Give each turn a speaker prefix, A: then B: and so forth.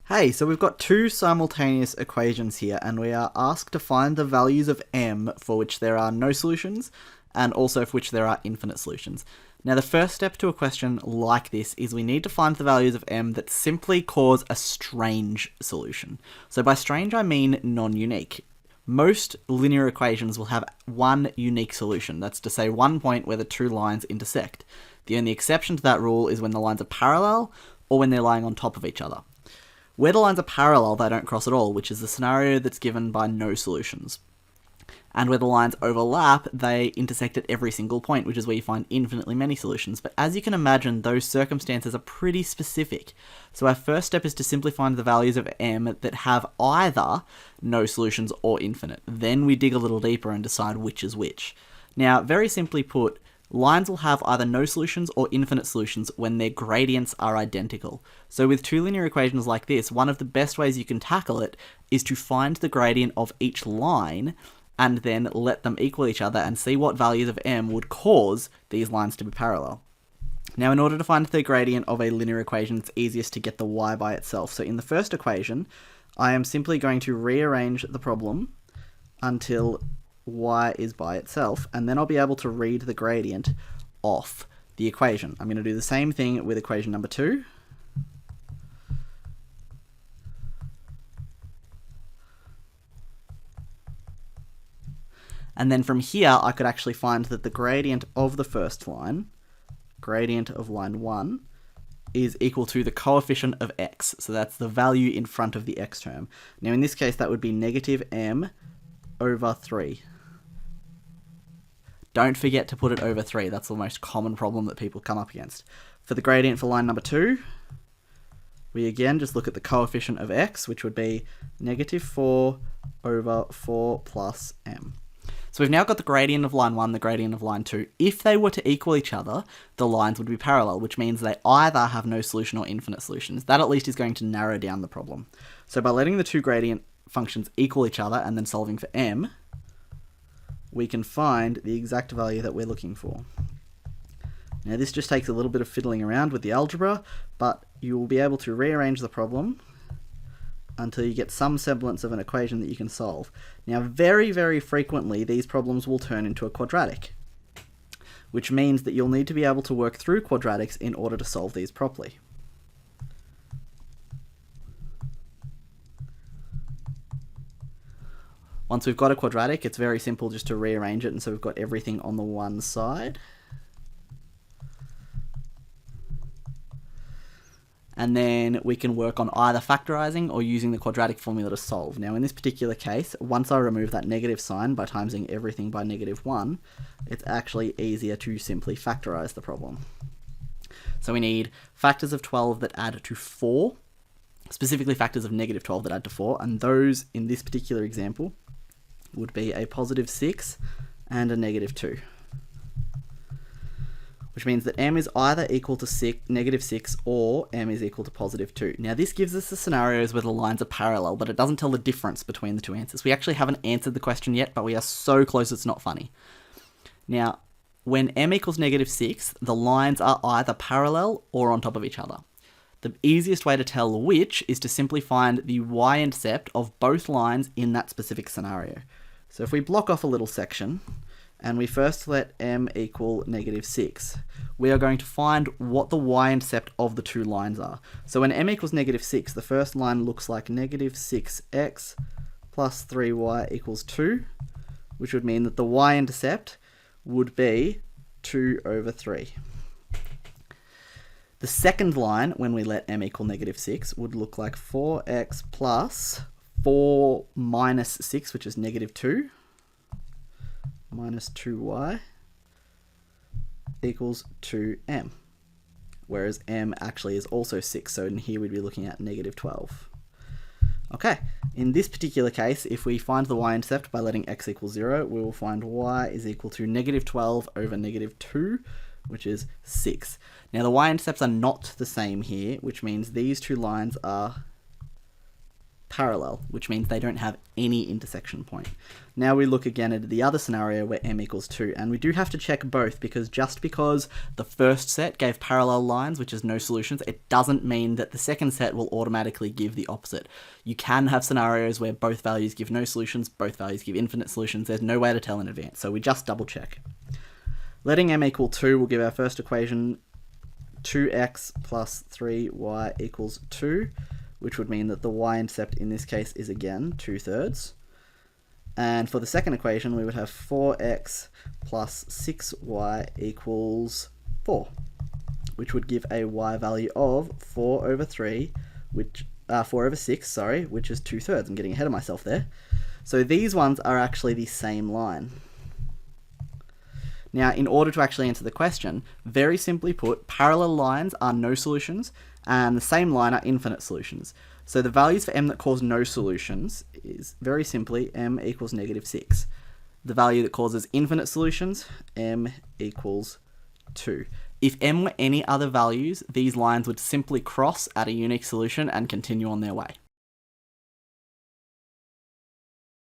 A: Hey, so we've got two simultaneous equations here, and we are asked to find the values of m for which there are no solutions, and also for which there are infinite solutions. Now, the first step to a question like this is we need to find the values of m that simply cause a strange solution. So by strange, I mean non-unique. Most linear equations will have one unique solution, that's to say one point where the two lines intersect. The only exception to that rule is when the lines are parallel, or when they're lying on top of each other. Where the lines are parallel, they don't cross at all, which is the scenario that's given by no solutions. And where the lines overlap, they intersect at every single point, which is where you find infinitely many solutions. But as you can imagine, those circumstances are pretty specific. So our first step is to simply find the values of m that have either no solutions or infinite. Then we dig a little deeper and decide which is which. Now, very simply put, lines will have either no solutions or infinite solutions when their gradients are identical. So with two linear equations like this, one of the best ways you can tackle it is to find the gradient of each line and then let them equal each other and see what values of m would cause these lines to be parallel. Now, in order to find the gradient of a linear equation, it's easiest to get the y by itself. So in the first equation, I am simply going to rearrange the problem until y is by itself, and then I'll be able to read the gradient off the equation. I'm going to do the same thing with equation number 2. And then from here, I could actually find that the gradient of the first line, gradient of line 1, is equal to the coefficient of x. So that's the value in front of the x term. Now in this case, that would be negative m over 3. Don't forget to put it over 3. That's the most common problem that people come up against. For the gradient for line number 2, we again just look at the coefficient of x, which would be negative 4 over 4 plus m. So we've now got the gradient of line 1, the gradient of line 2. If they were to equal each other, the lines would be parallel, which means they either have no solution or infinite solutions. That at least is going to narrow down the problem. So by letting the two gradient functions equal each other and then solving for m, we can find the exact value that we're looking for. Now this just takes a little bit of fiddling around with the algebra, but you will be able to rearrange the problem until you get some semblance of an equation that you can solve. Now very, very frequently these problems will turn into a quadratic, which means that you'll need to be able to work through quadratics in order to solve these properly. Once we've got a quadratic, it's very simple just to rearrange it, and so we've got everything on the one side. And then we can work on either factorizing or using the quadratic formula to solve. Now in this particular case, once I remove that negative sign by timesing everything by -1, it's actually easier to simply factorize the problem. So we need factors of 12 that add to 4, specifically factors of -12 that add to 4, and those in this particular example would be a +6 and a -2. Which means that m is either equal to -6 or m is equal to +2. Now this gives us the scenarios where the lines are parallel, but it doesn't tell the difference between the two answers. We actually haven't answered the question yet, but we are so close it's not funny. Now, when m equals -6, the lines are either parallel or on top of each other. The easiest way to tell which is to simply find the y-intercept of both lines in that specific scenario. So if we block off a little section, and we first let m equal -6, we are going to find what the y-intercept of the two lines are. So when m equals -6, the first line looks like -6x plus 3y equals 2, which would mean that the y-intercept would be 2 over 3. The second line, when we let m equal -6, would look like 4x plus 4 minus 6, which is -2, minus 2y equals 2m, whereas m actually is also 6, so in here we'd be looking at -12. Okay, in this particular case, if we find the y-intercept by letting x equal 0, we will find y is equal to -12 over -2, which is 6. Now the y-intercepts are not the same here, which means these two lines are parallel, which means they don't have any intersection point. Now we look again at the other scenario where m equals 2, and we do have to check both, because just because the first set gave parallel lines, which is no solutions, it doesn't mean that the second set will automatically give the opposite. You can have scenarios where both values give no solutions, both values give infinite solutions. There's no way to tell in advance, so we just double check. Letting m equal 2 will give our first equation 2x plus 3y equals 2, which would mean that the y-intercept in this case is again 2/3. And for the second equation, we would have 4x plus 6y equals 4, which would give a y value of 4 over 6, which is 2/3. I'm getting ahead of myself there. So these ones are actually the same line. Now, in order to actually answer the question, very simply put, parallel lines are no solutions, and the same line are infinite solutions. So the values for m that cause no solutions is, very simply, m equals -6. The value that causes infinite solutions, m equals 2. If m were any other values, these lines would simply cross at a unique solution and continue on their way.